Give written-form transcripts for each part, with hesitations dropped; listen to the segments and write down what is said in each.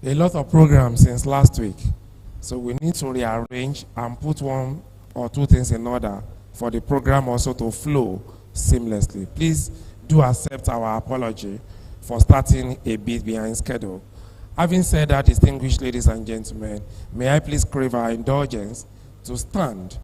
a lot of programs since last week. So we need to rearrange and put one or two things in order for the program also to flow seamlessly. Please do accept our apology for starting a bit behind schedule. Having said that, distinguished ladies and gentlemen, may I please crave our indulgence to stand.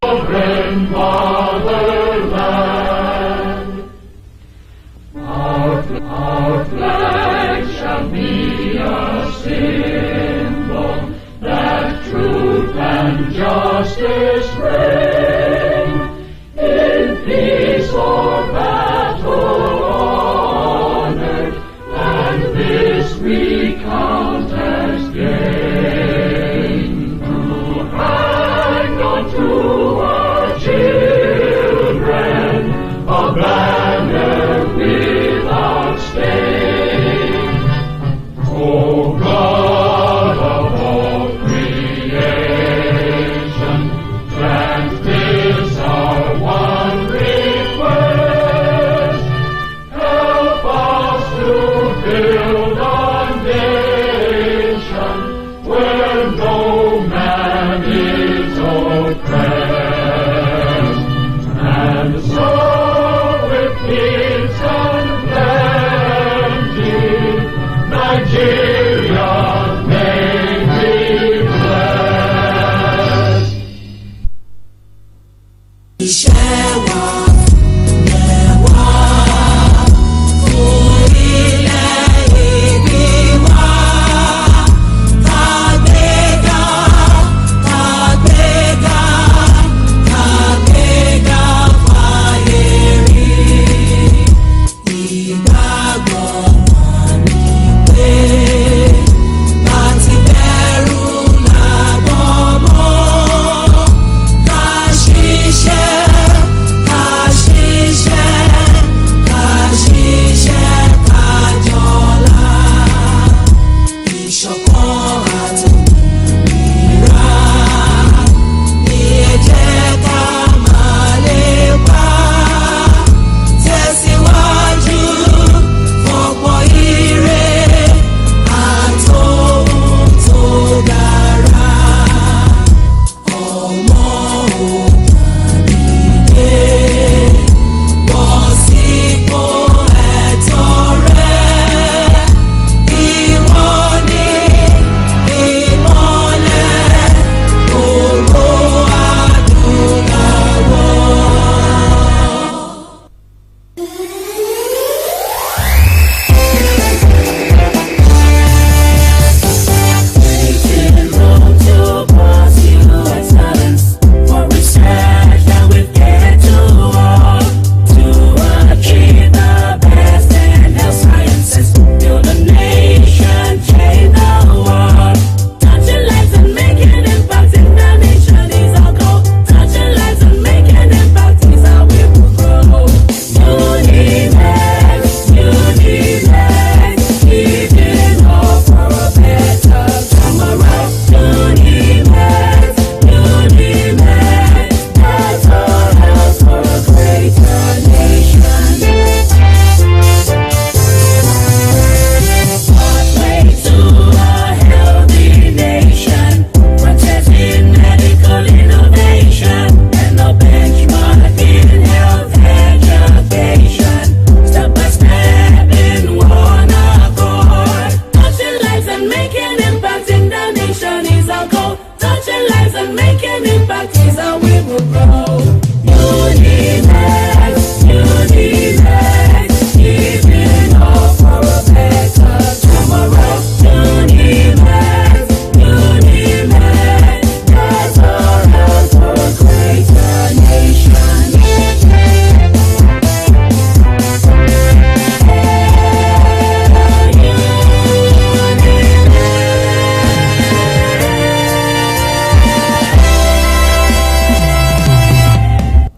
Our flag shall be a symbol that truth and justice reign. In peace or battle honored, and this we count as gain. To hang on to our children a banner without stain. O God of all creation, grant this our one request. Help us to build a nation where no man is oppressed, and so with peace and plenty Nigeria may be blessed.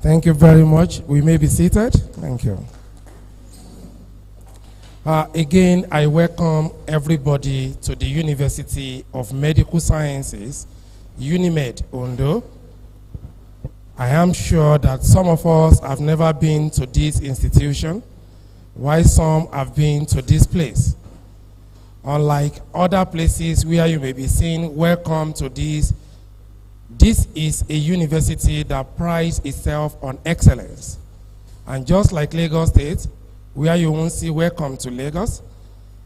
Thank you very much. We may be seated. Thank you. Again, I welcome everybody to the University of Medical Sciences, UNIMED, Ondo. I am sure that some of us have never been to this institution, while some have been to this place. Unlike other places where you may be saying, welcome to this, this is a university that prides itself on excellence. And just like Lagos State, where you won't see welcome to Lagos,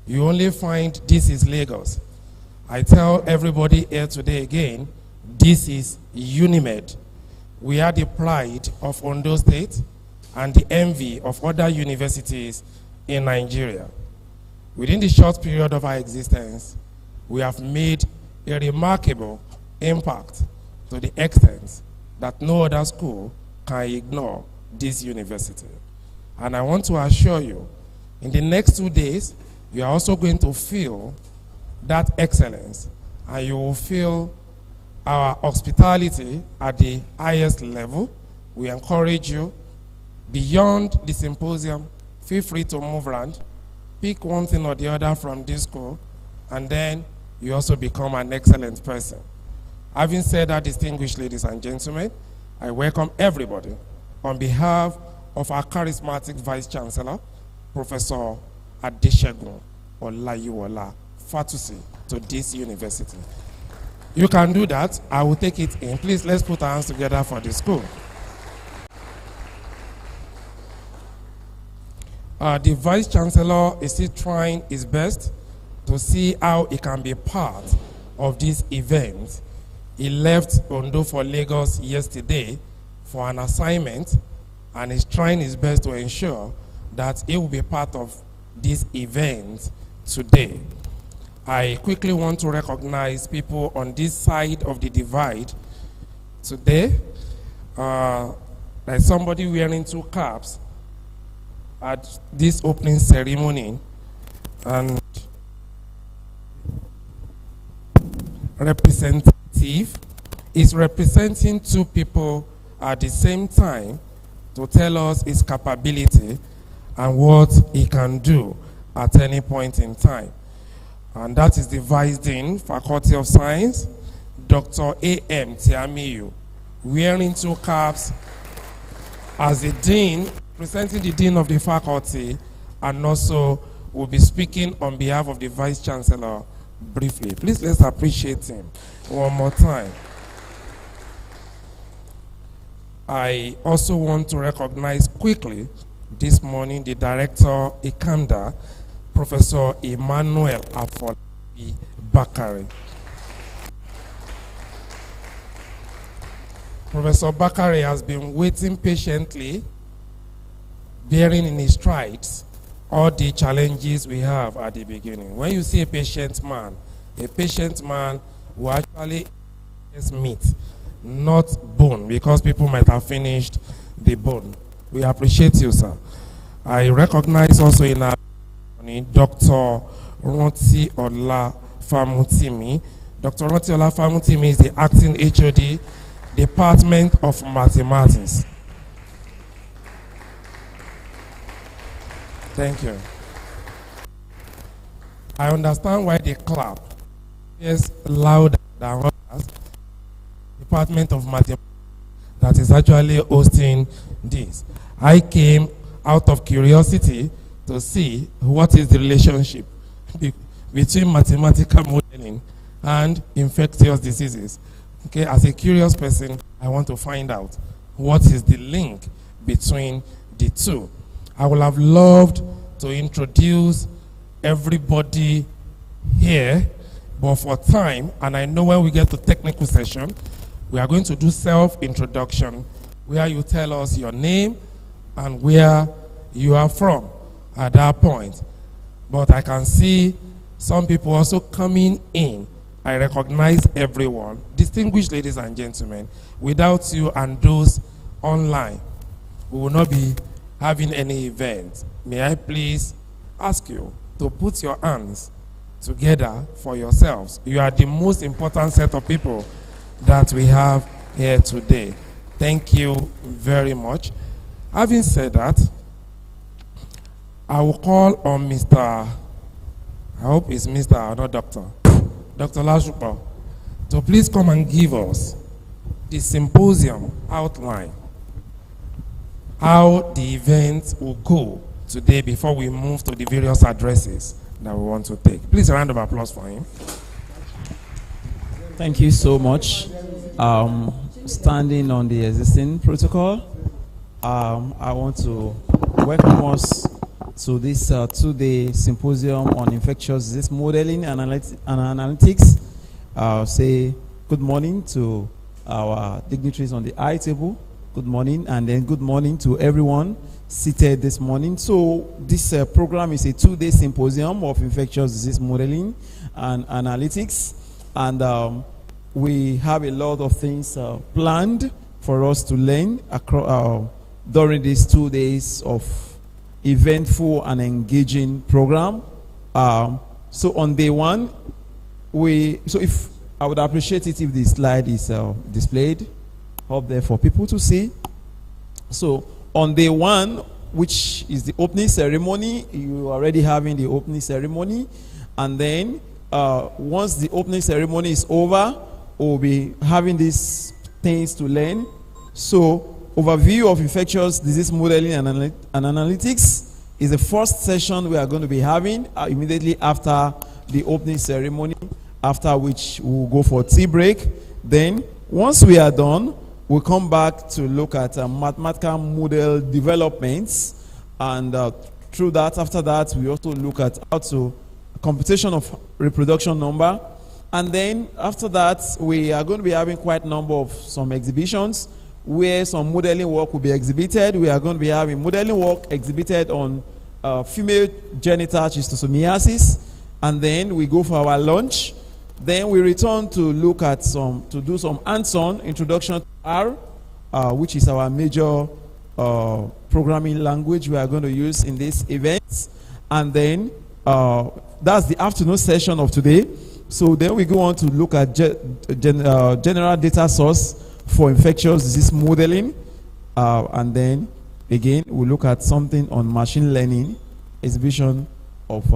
you only find this is Lagos. I tell everybody here today again, this is UNIMED. We are the pride of Ondo State and the envy of other universities in Nigeria. Within the short period of our existence, we have made a remarkable impact to the extent that no other school can ignore this university. And I want to assure you, in the next 2 days, you are also going to feel that excellence, and you will feel our hospitality at the highest level. We encourage you, beyond the symposium, feel free to move around, pick one thing or the other from this school, and then you also become an excellent person. Having said that, distinguished ladies and gentlemen, I welcome everybody on behalf of our charismatic Vice Chancellor, Professor Adeshegun Olayiwola Fatusi, to this university. You can do that. I will take it in. Please, let's put our hands together for the school. The Vice Chancellor is still trying his best to see how he can be part of this event. He left Ondo for Lagos yesterday for an assignment, and is trying his best to ensure that he will be part of this event today. I quickly want to recognize people on this side of the divide today. There's somebody wearing 2 caps at this opening ceremony, and representative is representing 2 people at the same time to tell us his capability and what he can do at any point in time. And that is the Vice Dean, Faculty of Science, Dr. A.M. Tiamiyu, wearing 2 caps as the Dean, presenting the Dean of the Faculty, and also will be speaking on behalf of the Vice Chancellor briefly. Please, let's appreciate him one more time. I also want to recognize quickly this morning the Director, Icammda, Professor Emmanuel Afolabi Bakare. Professor Bakare has been waiting patiently, bearing in his strides all the challenges we have at the beginning. When you see a patient man will actually eat meat, not bone, because people might have finished the bone. We appreciate you, sir. I recognize also in our Dr. Ronti Ola Famutimi. Dr. Ronti Ola Famutimi is the acting HOD, Department of Mathematics. Thank you. I understand why they clap. Yes, louder than others. Department of Mathematics that is actually hosting this. I came out of curiosity to see what is the relationship between mathematical modeling and infectious diseases. Okay, as a curious person, I want to find out what is the link between the two. I would have loved to introduce everybody here, but for time, and I know when we get to technical session, we are going to do self-introduction, where you tell us your name and where you are from at that point. But I can see some people also coming in. I recognize everyone. Distinguished ladies and gentlemen, without you and those online, we will not be having any event. May I please ask you to put your hands together for yourselves. You are the most important set of people that we have here today. Thank you very much. Having said that, I will call on Mr. I hope it's Mr. or not Dr. Dr. Lashupa to please come and give us the symposium outline, how the event will go today before we move to the various addresses that we want to take. Please, a round of applause for him. Thank you so much. Standing on the existing protocol, I want to welcome us to this 2-day symposium on infectious disease modeling and analytics. Say good morning to our dignitaries on the high table. Good morning, and then good morning to everyone seated this morning. So this program is a 2-day symposium of infectious disease modeling and analytics, and we have a lot of things planned for us to learn during these 2 days of eventful and engaging program. So on day one, if I would appreciate it if the slide is displayed up there for people to see. So on day one, which is the opening ceremony, you are already having the opening ceremony, and then once the opening ceremony is over, we'll be having these things to learn. So overview of infectious disease modeling and analytics is the first session we are going to be having immediately after the opening ceremony, after which we'll go for tea break. Then once we are done, we'll come back to look at mathematical model developments, and through that, after that, we also look at how to computation of reproduction number. And then after that, we are going to be having quite a number of some exhibitions where some modeling work will be exhibited. We are going to be having modeling work exhibited on female genital schistosomiasis, and then we go for our lunch. Then we return to look at to do some hands-on introduction to R, which is our major programming language we are going to use in this event. And then that's the afternoon session of today. So then we go on to look at general data source for infectious disease modeling. And then again, we look at something on machine learning, exhibition of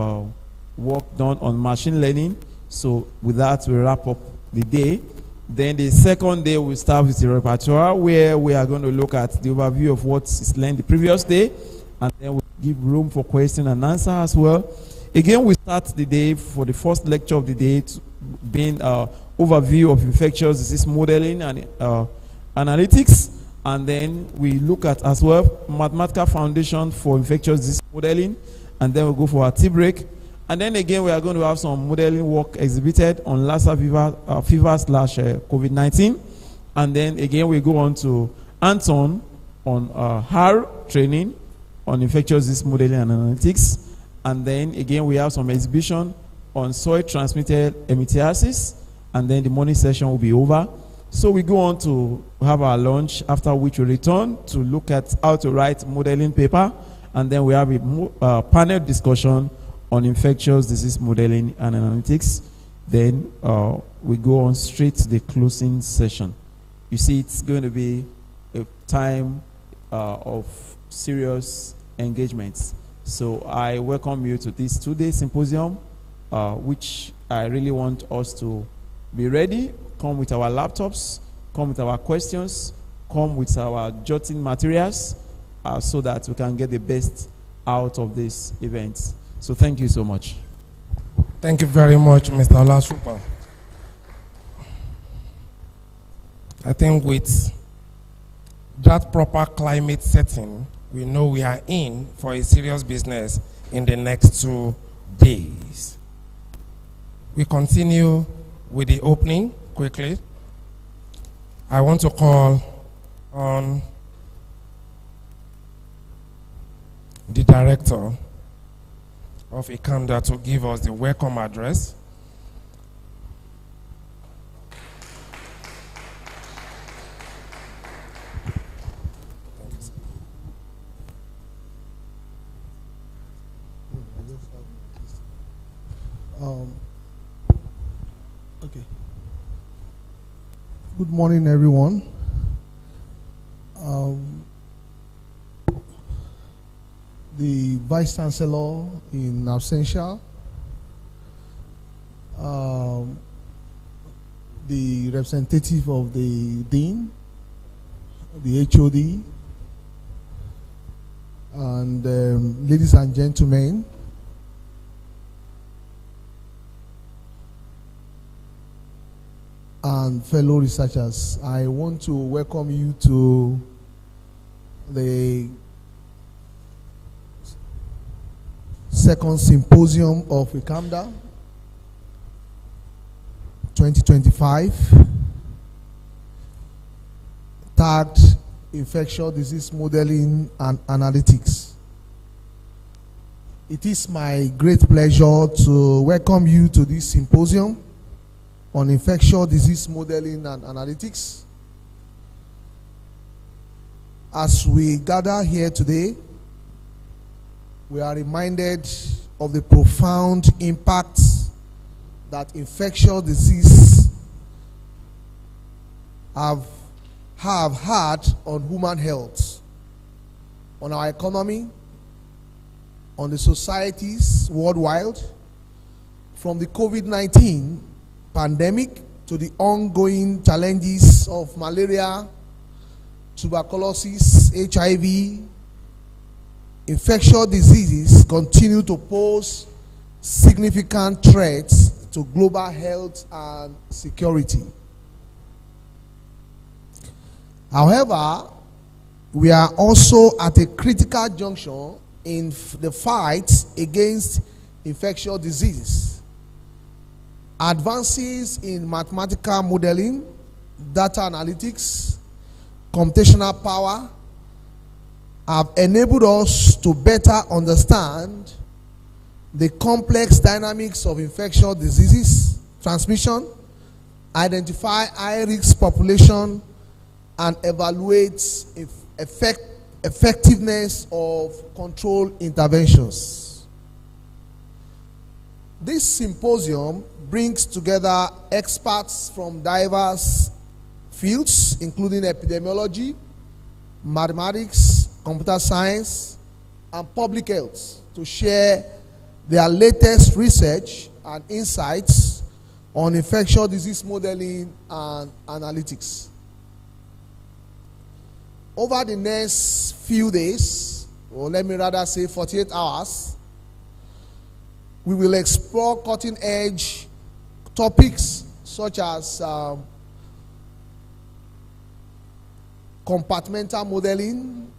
work done on machine learning. So with that, we wrap up the day. Then the second day, we start with the repertoire, where we are going to look at the overview of what is learned the previous day, and then we give room for question and answer as well. Again, we start the day for the first lecture of the day being overview of infectious disease modeling and analytics, and then we look at as well mathematical foundation for infectious disease modeling, and then we'll go for our tea break. And then again, we are going to have some modeling work exhibited on Lassa fever/COVID-19. And then again, we go on to Anton on HAR training on infectious disease modeling and analytics. And then again, we have some exhibition on soil transmitted emithiasis. And then the morning session will be over. So we go on to have our lunch, after which we return to look at how to write modeling paper. And then we have a panel discussion on infectious disease modeling and analytics. Then we go on straight to the closing session. You see, it's going to be a time of serious engagements. So I welcome you to this 2-day symposium, which I really want us to be ready. Come with our laptops, come with our questions, come with our jotting materials, so that we can get the best out of this event. So thank you so much. Thank you very much, Mr. Olasupa. I think with that proper climate setting, we know we are in for a serious business in the next 2 days. We continue with the opening quickly. I want to call on the director of Icammda to give us the welcome address. Okay. Good morning, everyone. The Vice Chancellor in absentia, the representative of the Dean, the HOD, and ladies and gentlemen, and fellow researchers, I want to welcome you to the second symposium of Icammda 2025, tagged Infectious Disease Modeling and Analytics. It is my great pleasure to welcome you to this symposium on infectious disease modeling and analytics. As we gather here today, we are reminded of the profound impact that infectious disease have had on human health, on our economy, on the societies worldwide, from the COVID-19 pandemic to the ongoing challenges of malaria, tuberculosis, HIV. Infectious diseases continue to pose significant threats to global health and security. However, we are also at a critical junction in the fight against infectious diseases. Advances in mathematical modeling, data analytics, computational power have enabled us to better understand the complex dynamics of infectious diseases transmission, identify high-risk population, and evaluate effectiveness of control interventions. This symposium brings together experts from diverse fields, including epidemiology, mathematics, computer science, and public health, to share their latest research and insights on infectious disease modeling and analytics. Over the next few days, or let me rather say 48 hours, we will explore cutting-edge topics such as compartmental modeling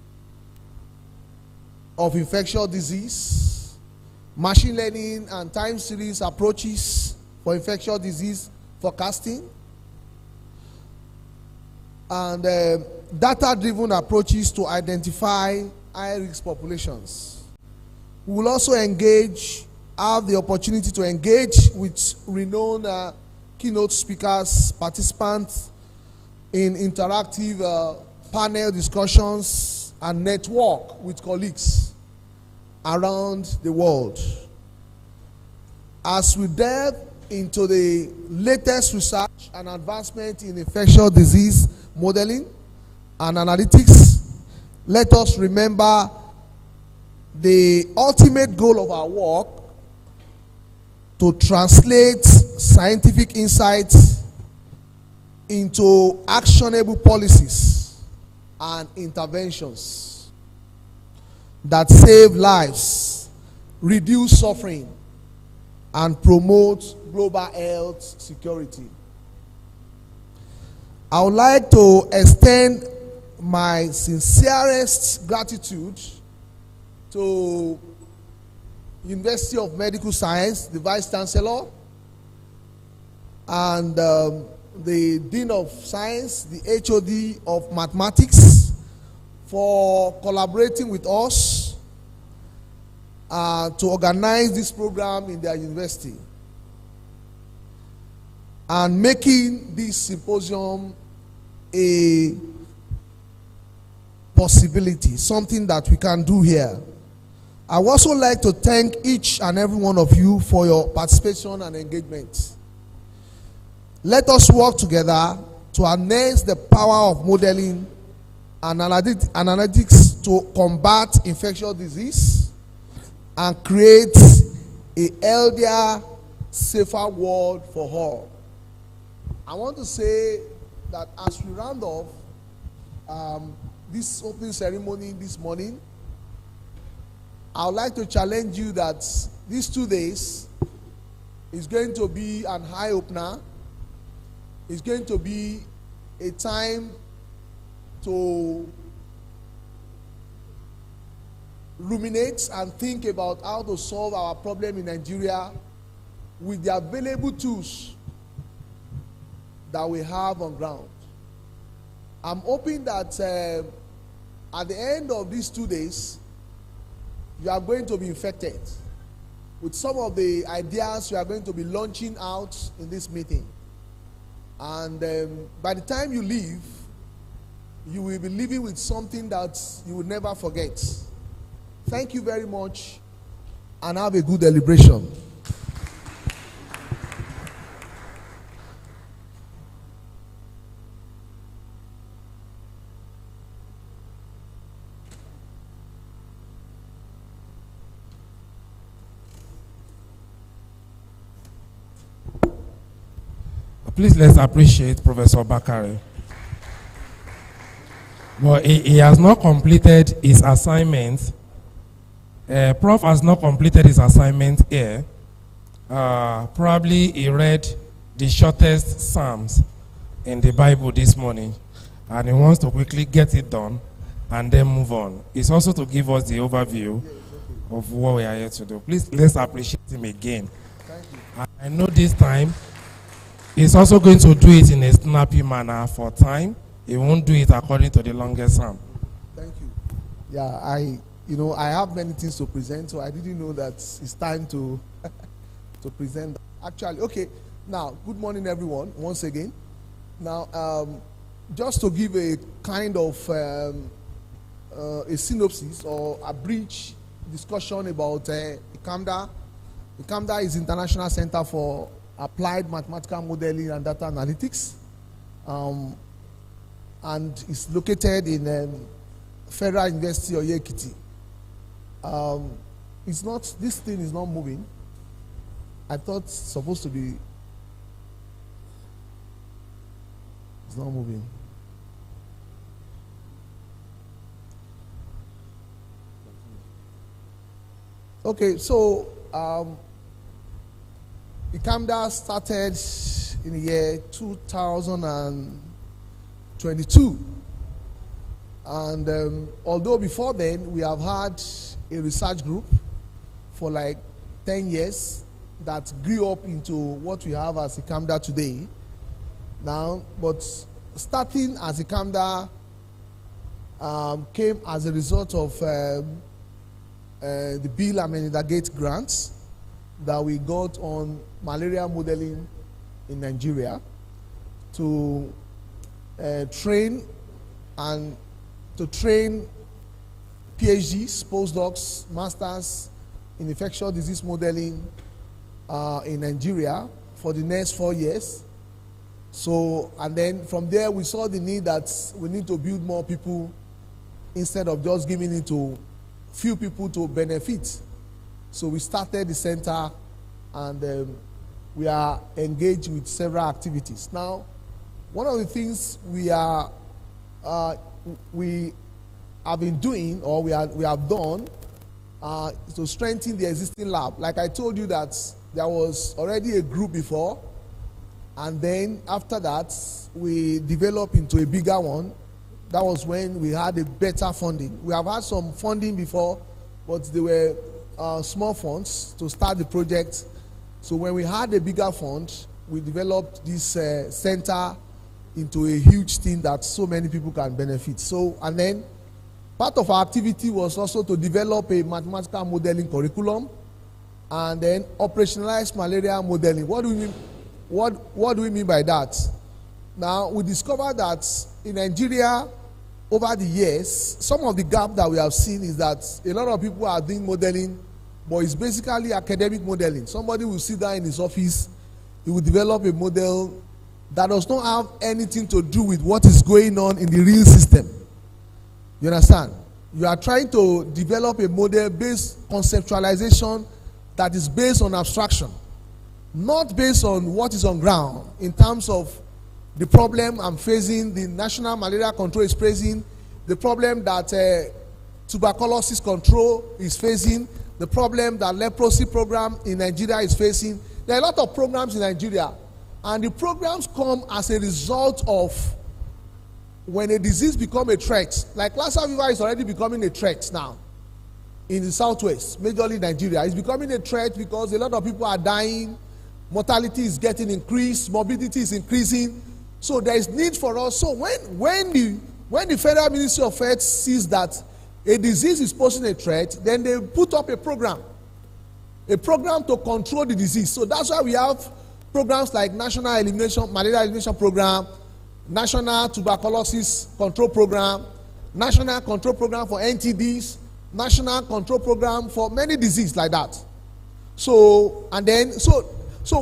of infectious disease, machine learning and time series approaches for infectious disease forecasting, and data-driven approaches to identify high-risk populations. We will also have the opportunity to engage with renowned keynote speakers, participants in interactive panel discussions, and network with colleagues around the world. As we delve into the latest research and advancement in infectious disease modeling and analytics, let us remember the ultimate goal of our work: to translate scientific insights into actionable policies and interventions that save lives, reduce suffering, and promote global health security. I would like to extend my sincerest gratitude to University of Medical Science, the Vice Chancellor, and the Dean of Science, the HOD of Mathematics, for collaborating with us to organize this program in their university and making this symposium a possibility, something that we can do here. I would also like to thank each and every one of you for your participation and engagement. Let us work together to harness the power of modeling and analytics to combat infectious disease and create a healthier, safer world for all. I want to say that as we round off this opening ceremony this morning, I would like to challenge you that these 2 days is going to be an eye-opener It's going to be a time to ruminate and think about how to solve our problem in Nigeria with the available tools that we have on ground. I'm hoping that at the end of these 2 days, you are going to be infected with some of the ideas we are going to be launching out in this meeting. And by the time you leave, you will be living with something that you will never forget. Thank you very much, and have a good deliberation. Please let's appreciate Professor Bakare. Well, he has not completed his assignment. Prof has not completed his assignment here. Probably he read the shortest Psalms in the Bible this morning, and he wants to quickly get it done and then move on. It's also to give us the overview of what we are here to do. Please let's appreciate him again. Thank you. I know this time he's also going to do it in a snappy manner for time. He won't do it according to the longest psalm. Thank you. Yeah, I have many things to present, so I didn't know that it's time to to present. Actually, okay. Now, good morning, everyone. Once again. Now, just to give a kind of a synopsis or a brief discussion about Icammda. Icammda is International Center for Applied Mathematical Modeling and Data Analytics, and is located in Federal University of Ekiti. It's not, this thing is not moving. I thought it's supposed to be, it's not moving. Okay, so Icammda started in the year 2022, and although before then we have had a research group for like 10 years that grew up into what we have as Icammda today. Now, but starting as Icammda came as a result of the Bill and Melinda Gates grants that we got on malaria modeling in Nigeria to train PhDs, postdocs, masters in infectious disease modeling in Nigeria for the next 4 years. So, and then from there we saw the need that we need to build more people instead of just giving it to few people to benefit. So we started the center, and we are engaged with several activities. Now, one of the things we have been doing, or we have done, is to strengthen the existing lab. Like I told you that there was already a group before, and then after that we developed into a bigger one. That was when we had a better funding. We have had some funding before, but they were small funds to start the project. So when we had a bigger fund, we developed this center into a huge thing that so many people can benefit. So, and then part of our activity was also to develop a mathematical modeling curriculum and then operationalize malaria modeling. What do we mean? What do we mean by that? Now, we discovered that in Nigeria, over the years, some of the gap that we have seen is that a lot of people are doing modeling, but it's basically academic modeling. Somebody will sit down in his office, he will develop a model that does not have anything to do with what is going on in the real system. You understand? You are trying to develop a model-based conceptualization that is based on abstraction, not based on what is on ground in terms of the problem I'm facing, the National Malaria Control is facing, the problem that tuberculosis control is facing, the problem that leprosy program in Nigeria is facing. There are a lot of programs in Nigeria, And the programs come as a result of when a disease becomes a threat. Like Lassa fever is already becoming a threat now in the southwest, majorly Nigeria. It's becoming a threat because a lot of people are dying, mortality is getting increased, morbidity is increasing. So there is need for us. So when the Federal Ministry of Health sees that a disease is posing a threat, then they put up a program to control the disease. So that's why we have programs like National Malaria Elimination Program, National Tuberculosis Control Program, National Control Program for NTDs, National Control Program for many diseases like that. So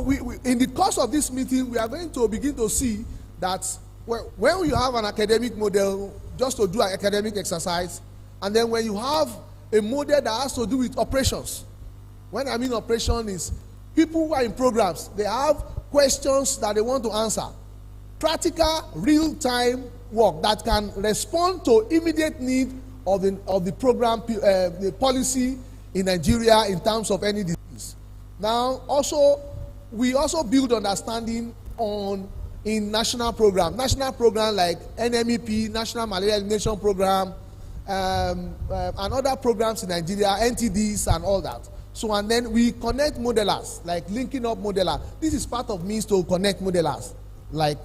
we in the course of this meeting, we are going to begin to see that when you have an academic model, just to do an academic exercise, and then when you have a model that has to do with operations. When I mean operation is people who are in programs, they have questions that they want to answer. Practical, real-time work that can respond to immediate need of the program, the policy in Nigeria in terms of any disease. Now, we also build understanding in national program like NMEP, National Malaria Elimination Program, and other programs in Nigeria, NTDs and all that. So, and then we connect modelers, like linking up modeler. This is part of means to connect modelers. Like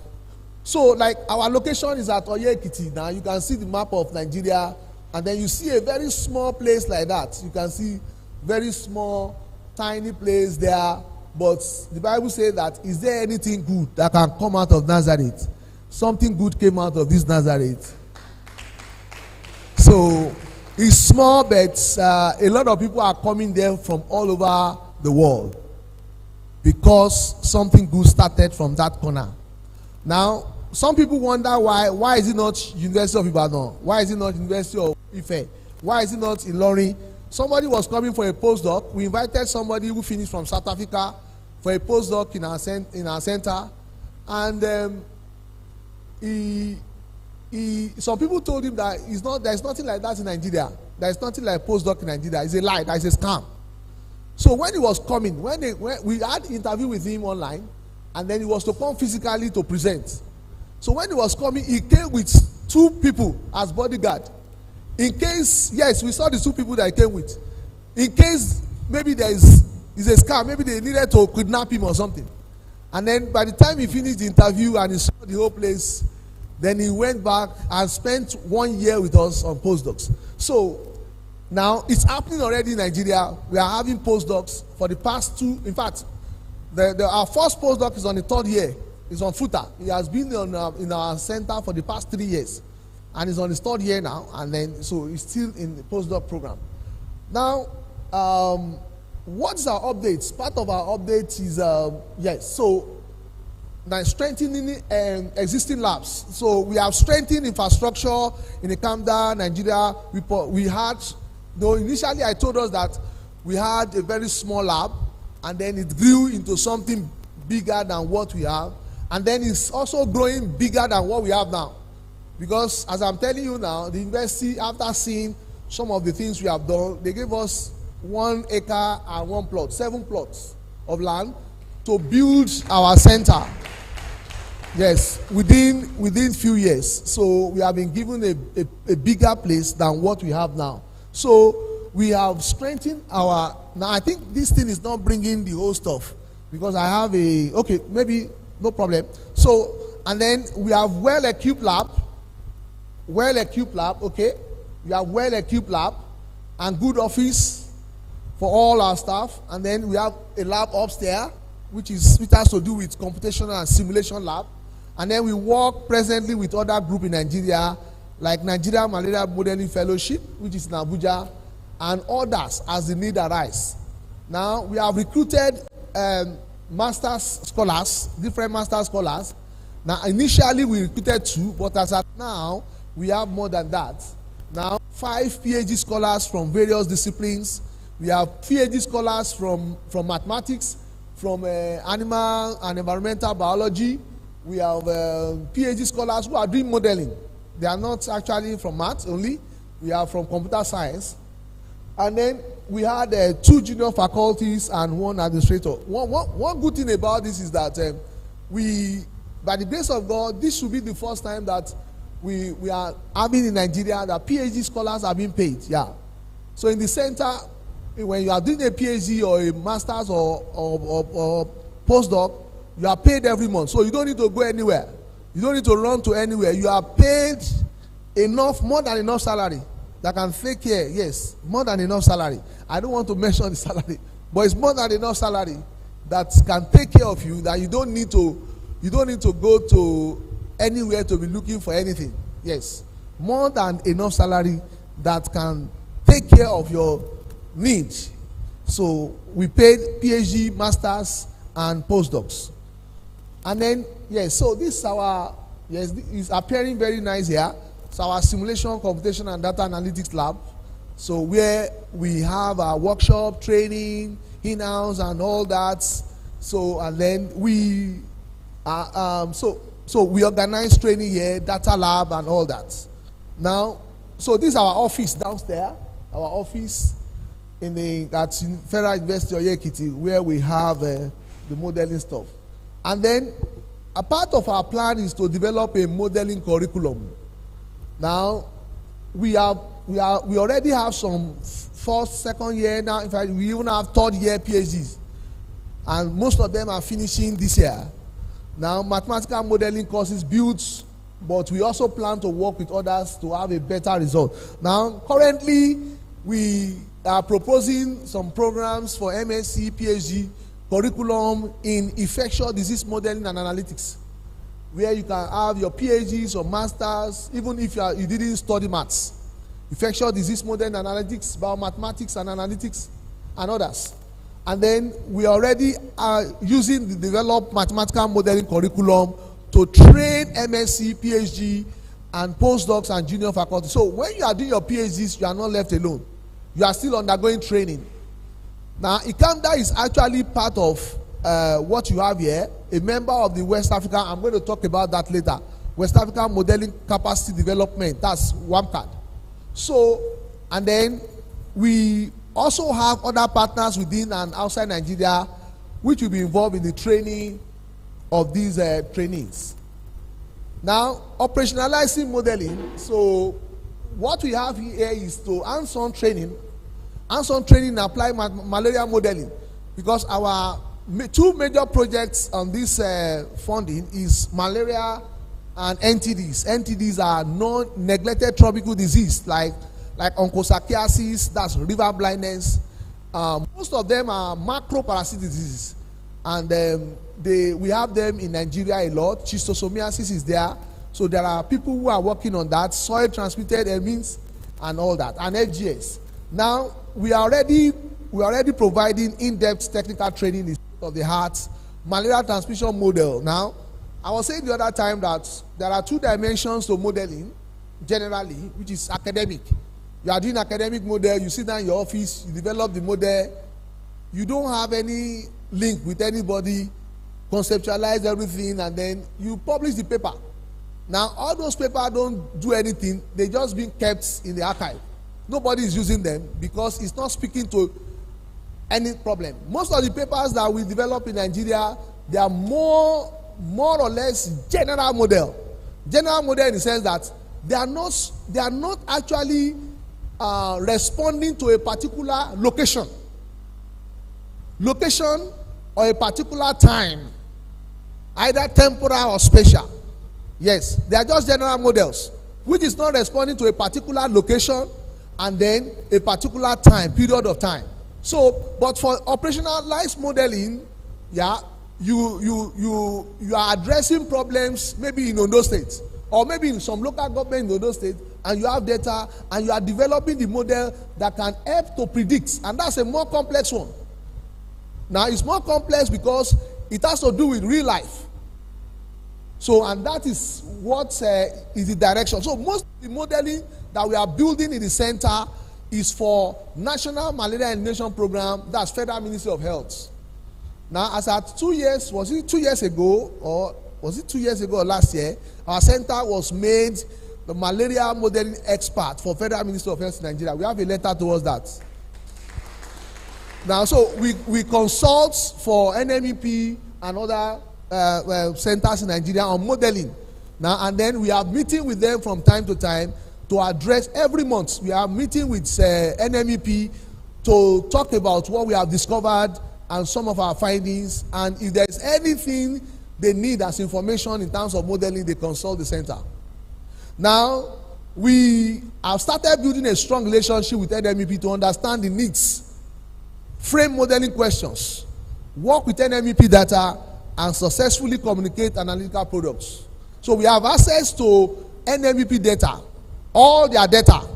our location is at Oye-Ekiti. Now you can see the map of Nigeria, and then you see a very small place like that. You can see very small, tiny place there. But the Bible says that, is there anything good that can come out of Nazareth? Something good came out of this Nazareth. So it's small, but a lot of people are coming there from all over the world because something good started from that corner. Now, some people wonder why is it not University of Ibadan? Why is it not University of Ife? Why is it not Ilorin? Somebody was coming for a postdoc. We invited somebody who finished from South Africa for a postdoc in our center, and some people told him that there's nothing like that in Nigeria. There's nothing like postdoc in Nigeria. It's a lie. It's a scam. So when he was coming, when we had an interview with him online, and then he was to come physically to present. So when he was coming, he came with 2 people as bodyguard. In case, yes, we saw the 2 people that he came with. In case maybe it's a scam, maybe they needed to kidnap him or something. And then by the time he finished the interview and he saw the whole place, then he went back and spent 1 year with us on postdocs. So now it's happening already in Nigeria. We are having postdocs for the past 2. In fact, our first postdoc is on the 3rd year. He's on FUTA. He has been in our center for the past 3 years. And he's on his 3rd year now. And then, so he's still in the postdoc program. Now, what's our updates? Part of our updates is, so now strengthening existing labs. So we have strengthened infrastructure in Icammda, Nigeria. We had, though initially I told us that we had a very small lab, and then it grew into something bigger than what we have. And then it's also growing bigger than what we have now. Because as I'm telling you now, the university, after seeing some of the things we have done, they gave us 1 acre and 1 plot, 7 plots of land to build our center. Yes, within few years. So we have been given a bigger place than what we have now. So we have strengthened our, now I think this thing is not bringing the whole stuff because I have okay, maybe no problem. So, and then we have well-equipped lab, okay? We have well-equipped lab and good office for all our staff. And then we have a lab upstairs, which has to do with computational and simulation lab. And then we work presently with other group in Nigeria, like Nigeria Malaria Modeling Fellowship, which is in Abuja, and others as the need arise. Now, we have recruited master's scholars, different master's scholars. Now, initially we recruited 2, but as of now, we have more than that. Now, 5 PhD scholars from various disciplines. We have PhD scholars from mathematics, from animal and environmental biology. We have PhD scholars who are doing modeling. They are not actually from math only. We are from computer science. And then we had 2 junior faculties and 1 administrator. One good thing about this is that by the grace of God, this should be the first time that we are having in Nigeria that PhD scholars are being paid. Yeah. So in the center, when you are doing a PhD or a master's or postdoc, you are paid every month. So you don't need to go anywhere. You don't need to run to anywhere. You are paid enough, more than enough salary that can take care. Yes, more than enough salary. I don't want to mention the salary, but it's more than enough salary that can take care of you, that you don't need to go to anywhere to be looking for anything. Yes, more than enough salary that can take care of your needs. So we paid PhD, masters, and postdocs. And then, yes, so this is our, yes, it's appearing very nice here. It's our simulation, computation, and data analytics lab. So where we have our workshop, training, in-house, and all that. So, and then we so we organize training here, data lab, and all that. Now, so this is our office downstairs, our office at Federal University of Ekiti, where we have the modeling stuff. And then a part of our plan is to develop a modeling curriculum. Now, we already have some first, second year now. In fact, we even have third year PhDs, and most of them are finishing this year. Now, mathematical modeling courses built, but we also plan to work with others to have a better result. Now, currently, we are proposing some programs for MSc, PhD curriculum in infectious disease modeling and analytics, where you can have your PhDs or masters, even if you didn't study maths. Infectious disease modeling and analytics, biomathematics and analytics, and others. And then we already are using the developed mathematical modeling curriculum to train MSc, PhD, and postdocs and junior faculty. So when you are doing your PhDs, you are not left alone. You are still undergoing training. Now, Icammda is actually part of what you have here, a member of the West Africa. I'm going to talk about that later. West Africa Modeling Capacity Development, that's WAMCAD. So, and then we also have other partners within and outside Nigeria which will be involved in the training of these trainees. Now, operationalizing modeling. So, what we have here is to hands-on training apply malaria modeling, because our two major projects on this funding is malaria and NTDs. NTDs are non-neglected tropical disease like onchocerciasis, that's river blindness. Most of them are macro-parasitic diseases, and we have them in Nigeria a lot. Schistosomiasis is there. So there are people who are working on that, soil transmitted amines and all that, and FGS. Now, we are already providing in-depth technical training in state of the art malaria transmission model. Now, I was saying the other time that there are two dimensions to modeling generally, which is academic. You are doing academic model, you sit down in your office, you develop the model, you don't have any link with anybody, conceptualize everything, and then you publish the paper. Now, all those papers don't do anything, they just being kept in the archive. Nobody is using them because it's not speaking to any problem. Most of the papers that we develop in Nigeria, they are more or less general model. General model in the sense that they are not actually responding to a particular location or a particular time, either temporal or spatial. Yes, they are just general models, which is not responding to a particular location and then a particular time, period of time. So, but for operationalized modeling, yeah, you are addressing problems maybe in Ondo State or maybe in some local government in Ondo State, and you have data and you are developing the model that can help to predict, and that's a more complex one. Now, it's more complex because it has to do with real life. So, and that is what is the direction. So, most of the modeling that we are building in the center is for National Malaria Elimination Program, that's Federal Ministry of Health. Now, as at 2 years, was it 2 years ago, or was it 2 years ago or last year, our center was made the malaria modeling expert for Federal Ministry of Health in Nigeria. We have a letter towards that. Now, so we consult for NMEP and other centers in Nigeria on modeling. Now, and then we are meeting with them from time to time to address every month. We are meeting with NMEP to talk about what we have discovered and some of our findings. And if there is anything they need as information in terms of modeling, they consult the center. Now, we have started building a strong relationship with NMEP to understand the needs, frame modeling questions, work with NMEP data, and successfully communicate analytical products. So we have access to NMEP data, all their data.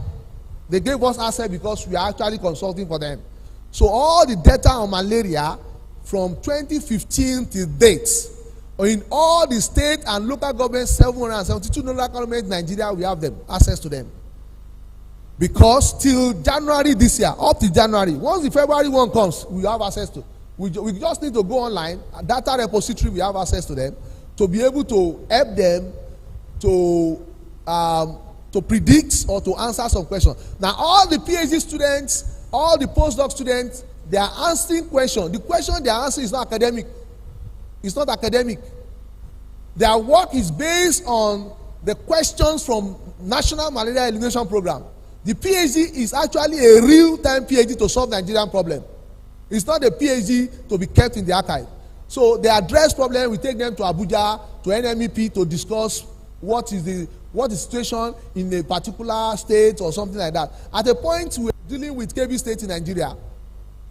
They gave us access because we are actually consulting for them. So all the data on malaria from 2015 till date, in all the state and local governments, 772 local governments in Nigeria, we have them, access to them. Because till January this year, up to January, once the February one comes, we have access to. We just need to go online, a data repository, we have access to them, to be able to help them to predict or to answer some questions. Now, all the PhD students, all the postdoc students, they are answering questions. The question they are answering is not academic. It's not academic. Their work is based on the questions from National Malaria Elimination Program. The PhD is actually a real-time PhD to solve Nigerian problem. It's not a PhD to be kept in the archive. So they address problem. We take them to Abuja, to NMEP to discuss what is the situation in a particular state or something like that. At a point, we were dealing with KB State in Nigeria,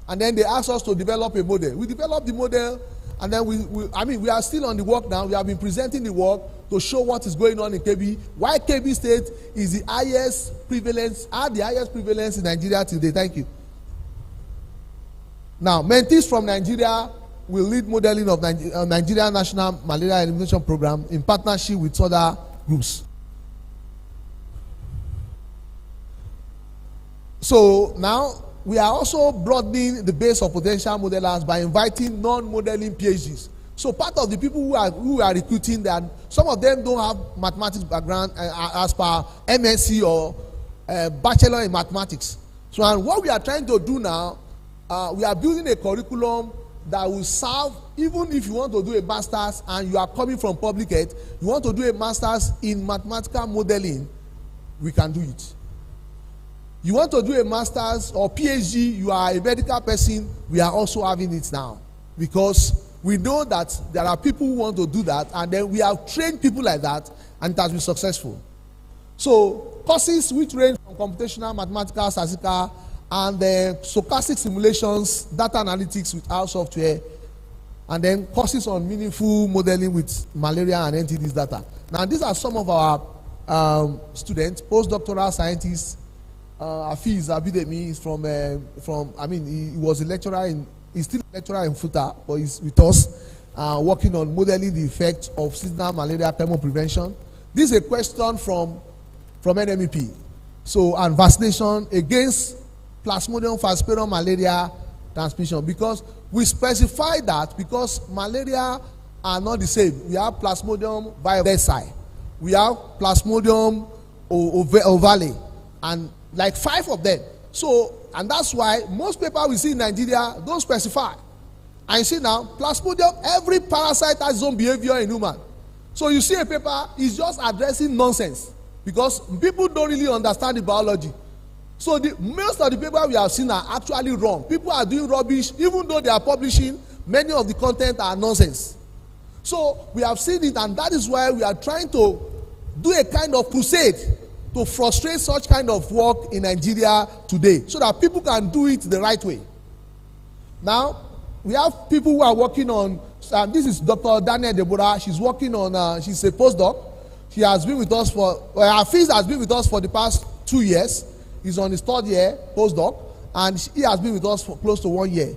and then they asked us to develop a model. We developed the model, and then we are still on the work now. We have been presenting the work to show what is going on in KB. Why KB State is the highest prevalence, in Nigeria today. Thank you. Now, mentees from Nigeria will lead modeling of Nigeria National Malaria Elimination Program in partnership with other groups. So now we are also broadening the base of potential modelers by inviting non-modeling PhDs. So part of the people who are recruiting, that some of them don't have mathematics background as per MSc or bachelor in mathematics. So and what we are trying to do now, we are building a curriculum that will serve, even if you want to do a master's and you are coming from public health, you want to do a master's in mathematical modeling, we can do it. You want to do a master's or PhD, you are a medical person, we are also having it now. Because we know that there are people who want to do that, and then we have trained people like that, and it has been successful. So courses which range from computational, mathematical, statistical, and stochastic simulations, data analytics with our software, and then courses on meaningful modeling with malaria and NTDs data. Now, these are some of our students, postdoctoral scientists. Afiz Abidemi is he was a lecturer he's still a lecturer in FUTA, but he's with us, working on modeling the effect of seasonal malaria chemoprevention. This is a question from NMEP. So, and vaccination against Plasmodium falciparum malaria transmission, because we specify that because malaria are not the same. We have Plasmodium vivaci, we have Plasmodium ovale, and like 5 of them. So, and that's why most papers we see in Nigeria don't specify. And you see now, Plasmodium, every parasite has its own behavior in human. So you see a paper is just addressing nonsense because people don't really understand the biology. So most of the papers we have seen are actually wrong. People are doing rubbish, even though they are publishing, many of the content are nonsense. So we have seen it, and that is why we are trying to do a kind of crusade to frustrate such kind of work in Nigeria today, so that people can do it the right way. Now, we have people who are working on, this is Dr. Daniel Deborah, she's working on, she's a postdoc. She has been with us Hafiz has been with us for the past 2 years. He's on his 3rd year postdoc, and he has been with us for close to 1 year.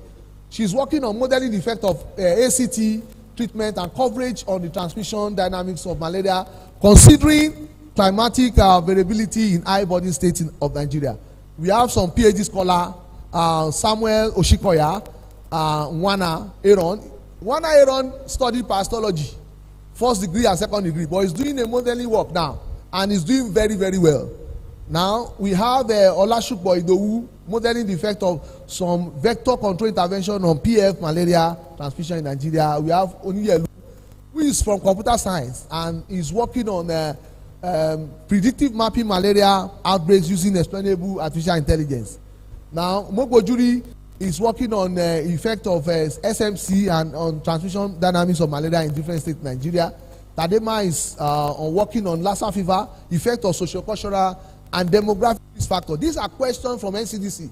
She's working on modeling the effect of ACT treatment and coverage on the transmission dynamics of malaria, considering climatic variability in high body states of Nigeria. We have some PhD scholar, Samuel Oshikoya, Wana Aaron. Wana Aaron studied parasitology, 1st degree and 2nd degree, but he's doing a modeling work now, and he's doing very, very well. Now, we have Olashukbo Idowu modeling the effect of some vector control intervention on PF malaria transmission in Nigeria. We have Oniyelu who is from computer science and is working on predictive mapping malaria outbreaks using explainable artificial intelligence. Now, Mokojuri is working on effect of SMC and on transmission dynamics of malaria in different states in Nigeria. Tadema is working on Lassa fever, effect of sociocultural and demographic risk factor. These are questions from NCDC,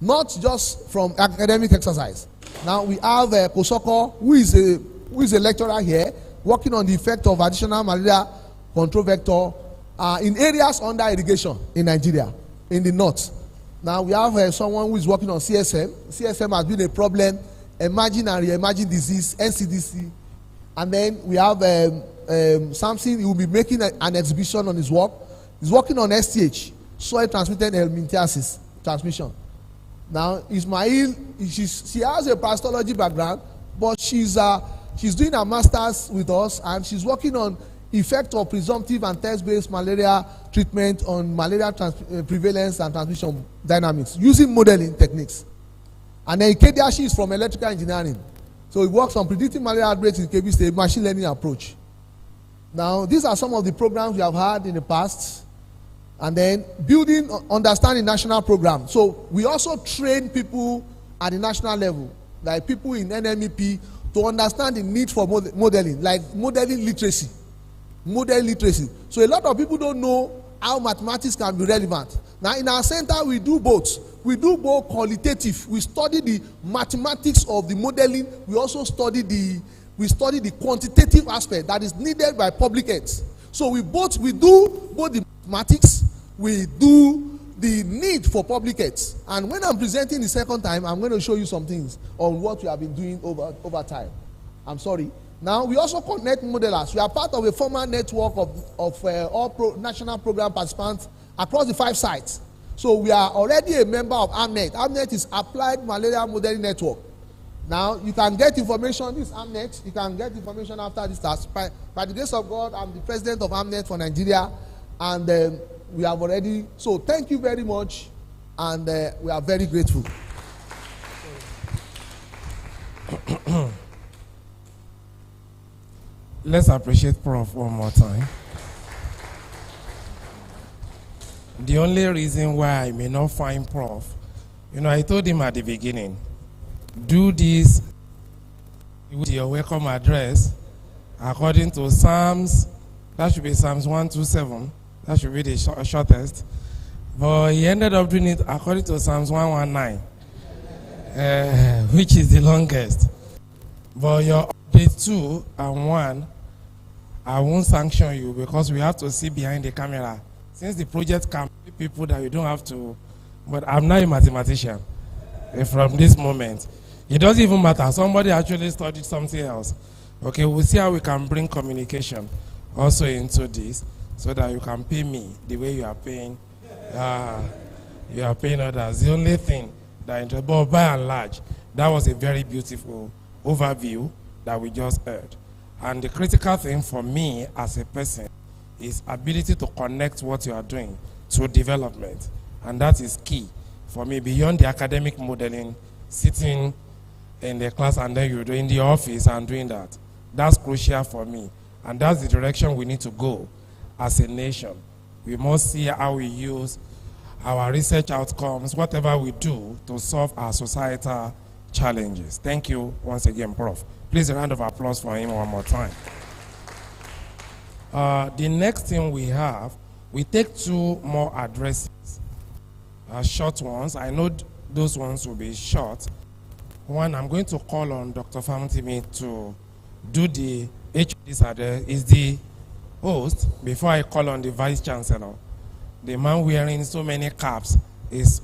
not just from academic exercise. Now we have Kosoko, who is a lecturer here, working on the effect of additional malaria control vector in areas under irrigation in Nigeria, in the north. Now we have someone who is working on CSM. CSM has been a problem, emerging and re-emerging disease, NCDC. And then we have Samson. He will be making an exhibition on his work. He's working on STH, soil transmitted helminthiasis transmission. Now Ismail, she has a pastology background, but she's doing a master's with us, and she's working on effect of presumptive and test-based malaria treatment on malaria prevalence and transmission dynamics using modeling techniques. And then Icammda, she is from electrical engineering. So he works on predicting malaria outbreaks in KB State, machine learning approach. Now, these are some of the programs we have had in the past. And then building, understanding national program. So we also train people at the national level, like people in NMEP, to understand the need for modeling, like modeling literacy. Model literacy. So a lot of people don't know how mathematics can be relevant. Now in our center we do both. We do both qualitative. We study the mathematics of the modeling. We also study the quantitative aspect that is needed by public health. So we do both the mathematics, we do the need for public health. And when I'm presenting the second time, I'm going to show you some things on what we have been doing over time. I'm sorry. Now, we also connect modelers. We are part of a formal network of all national program participants across the 5 sites. So we are already a member of AMNET. AMNET is Applied Malaria Modeling Network. Now, you can get information. This is AMNET. You can get information after this task. By the grace of God, I'm the president of AMNET for Nigeria. And we have already. So thank you very much. And we are very grateful. Let's appreciate Prof one more time. The only reason why I may not find Prof, I told him at the beginning, do this with your welcome address according to Psalms. That should be Psalms 127. That should be the shortest. But he ended up doing it according to Psalms 119, which is the longest. But your update 2 and 1, I won't sanction you because we have to see behind the camera. Since the project can be people that you don't have to, but I'm not a mathematician from this moment. It doesn't even matter. Somebody actually studied something else. Okay, we'll see how we can bring communication also into this so that you can pay me the way you are paying others. The only thing that, but by and large, that was a very beautiful overview that we just heard. And the critical thing for me as a person is ability to connect what you are doing to development. And that is key for me beyond the academic modeling, sitting in the class and then you're in the office and doing that. That's crucial for me. And that's the direction we need to go as a nation. We must see how we use our research outcomes, whatever we do, to solve our societal challenges. Thank you once again, Prof. Please a round of applause for him one more time. The next thing we have, we take 2 more addresses, short ones. I know those ones will be short. One, I'm going to call on Dr. Famtimi to do the HOD's address. Is the host, before I call on the Vice Chancellor. The man wearing so many caps is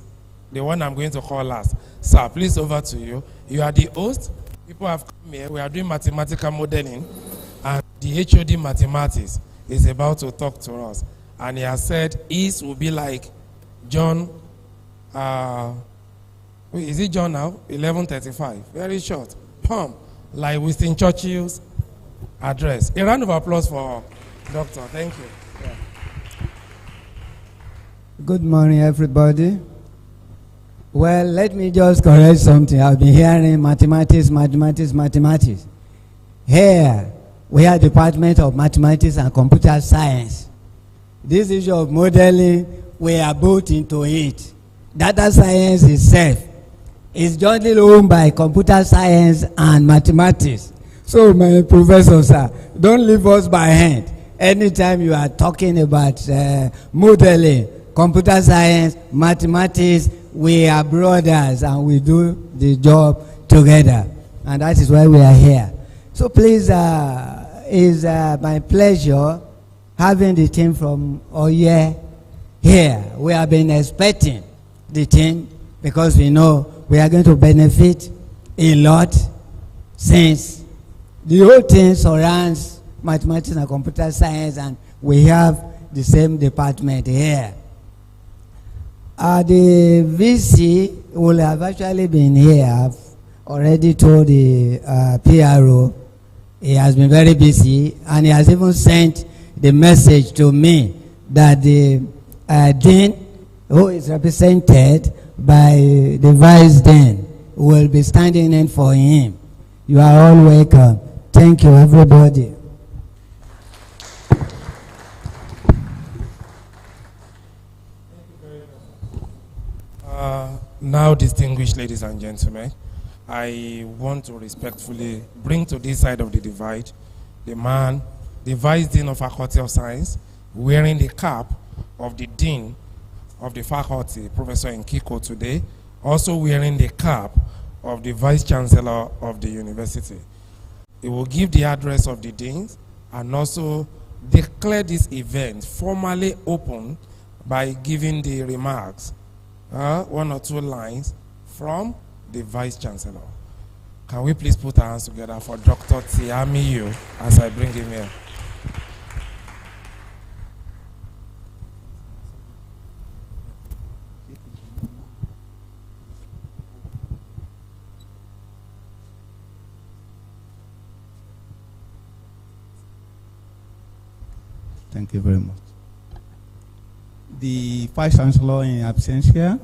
the one I'm going to call last. Sir, please over to you. You are the host. People have come here. We are doing mathematical modeling. And the HOD mathematics is about to talk to us. And he has said his will be like John, is it John now? 11:35. Very short. Like Winston Churchill's address. A round of applause for Doctor. Thank you. Yeah. Good morning, everybody. Well, let me just correct something. I've been hearing mathematics. Here, we are Department of Mathematics and Computer Science. This issue of modeling, we are both into it. Data science itself is jointly owned by computer science and mathematics. So, my professor, sir, don't leave us by hand. Anytime you are talking about modeling, computer science, mathematics, we are brothers and we do the job together. And that is why we are here. So please, it's my pleasure having the team from Oye here. We have been expecting the team because we know we are going to benefit a lot since the whole thing surrounds mathematics and computer science, and we have the same department here. The VC will have actually been here. I've already told the PRO. He has been very busy, and he has even sent the message to me that the Dean, who is represented by the Vice Dean, will be standing in for him. You are all welcome. Thank you, everybody. Now, distinguished ladies and gentlemen, I want to respectfully bring to this side of the divide the man, the Vice Dean of Faculty of Science, wearing the cap of the Dean of the Faculty, Professor Nkiko, today, also wearing the cap of the Vice Chancellor of the University. He will give the address of the Deans and also declare this event formally open by giving the remarks, one or two lines from the Vice Chancellor. Can we please put our hands together for Dr. Tiamiyu as I bring him here? Thank you very much. The Vice Chancellor in absentia,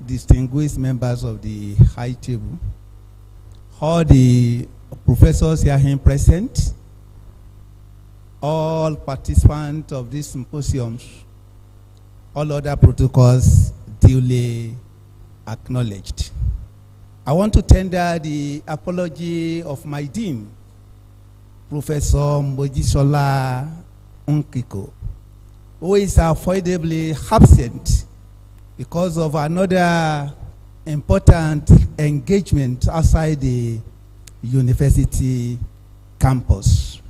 distinguished members of the high table, all the professors here present, all participants of these symposiums, all other protocols duly acknowledged. I want to tender the apology of my dean, Professor Mojisola Nkiko, who is avoidably absent because of another important engagement outside the university campus.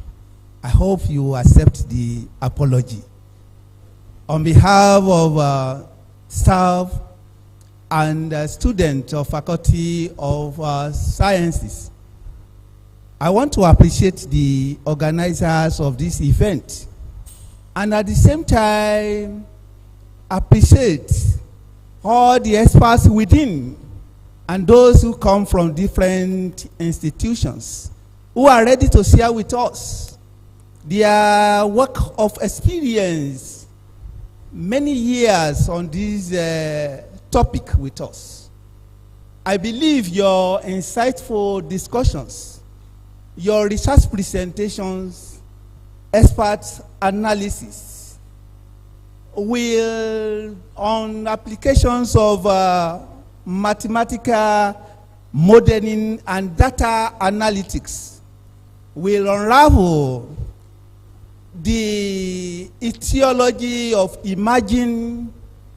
I hope you accept the apology. On behalf of staff and students of Faculty of Sciences, I want to appreciate the organizers of this event and at the same time appreciate all the experts within and those who come from different institutions who are ready to share with us their work of experience, many years on this topic with us. I believe your insightful discussions, your research presentations, expert analysis will, on applications of mathematical modeling and data analytics, will unravel the etiology of emerging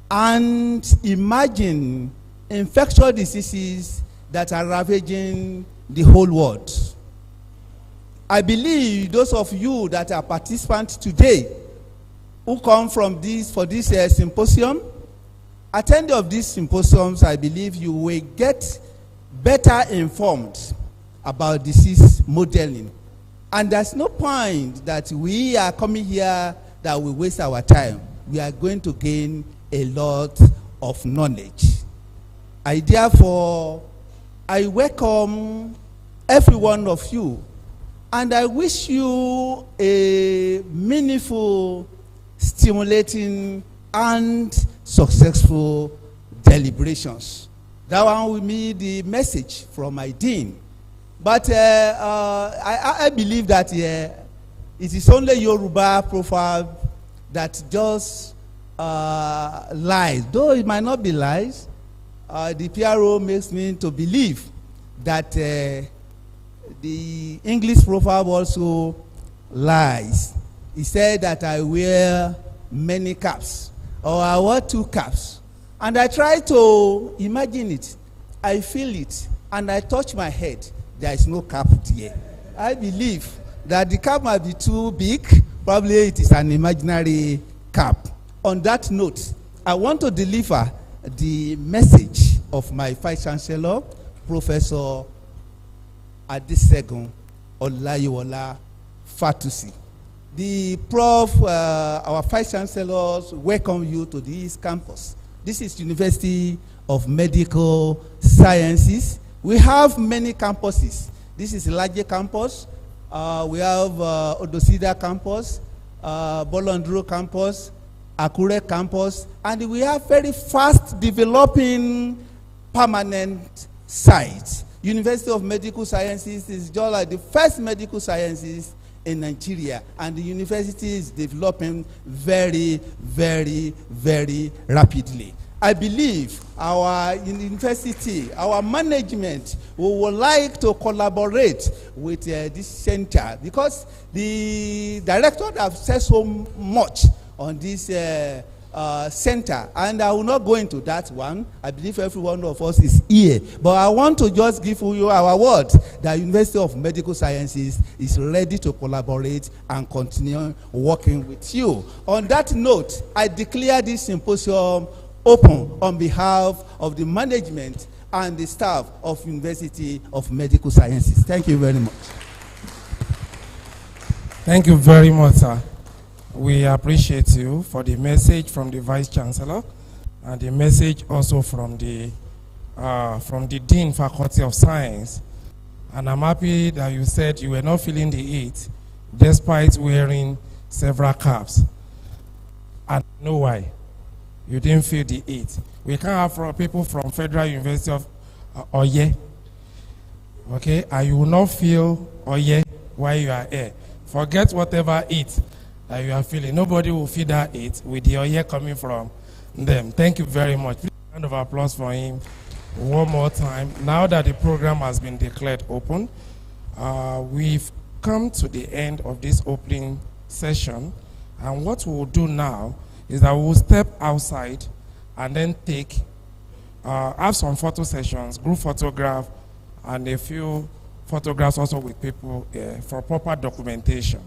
and emerging infectious diseases that are ravaging the whole world. I believe those of you that are participants today who come from this for this symposium, attending of these symposiums, I believe you will get better informed about disease modeling. And there's no point that we are coming here that we waste our time. We are going to gain a lot of knowledge. I welcome every one of you, and I wish you a meaningful, stimulating, and successful deliberations. That one will be the message from my dean. But I believe that it is only Yoruba proverb that just lies. Though it might not be lies, the PRO makes me to believe that the English proverb also lies. He said that I wear many caps, or I wear 2 caps. And I try to imagine it. I feel it, and I touch my head. There is no cap there. I believe that the cap might be too big. Probably it is an imaginary cap. On that note, I want to deliver the message of my Vice Chancellor, Professor Adesegun Olayiwola Fatusi. The Prof, our Vice Chancellors, welcome you to this campus. This is University of Medical Sciences. We have many campuses. This is a larger campus. We have Ondo campus, Bolondro campus, Akure campus, and we have very fast developing permanent sites. University of Medical Sciences is just like the first medical sciences in Nigeria, and the university is developing very, very, very rapidly. I believe our university, our management, would like to collaborate with this center, because the director have said so much on this center, and I will not go into that one. I believe every one of us is here, but I want to just give you our word that University of Medical Sciences is ready to collaborate and continue working with you. On that note, I declare this symposium open on behalf of the management and the staff of University of Medical Sciences. Thank you very much. Thank you very much, sir. We appreciate you for the message from the Vice Chancellor and the message also from the Dean Faculty of Science. And I'm happy that you said you were not feeling the heat despite wearing several caps. And I know why. You didn't feel the heat. We can't have people from Federal University of Oye, okay? And you will not feel Oye while you are here. Forget whatever heat that you are feeling. Nobody will feel that heat with the Oye coming from them. Thank you very much. Please, a round of applause for him one more time. Now that the program has been declared open, we've come to the end of this opening session. And what we'll do now is that we'll step outside and then have some photo sessions, group photograph, and a few photographs also with people for proper documentation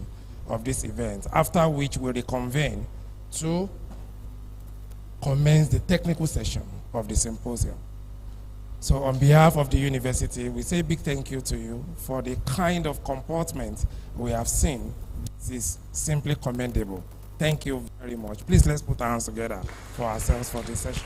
of this event, after which we'll reconvene to commence the technical session of the symposium. So on behalf of the university, we say a big thank you to you for the kind of comportment we have seen. This is simply commendable. Thank you very much. Please, let's put our hands together for ourselves for this session.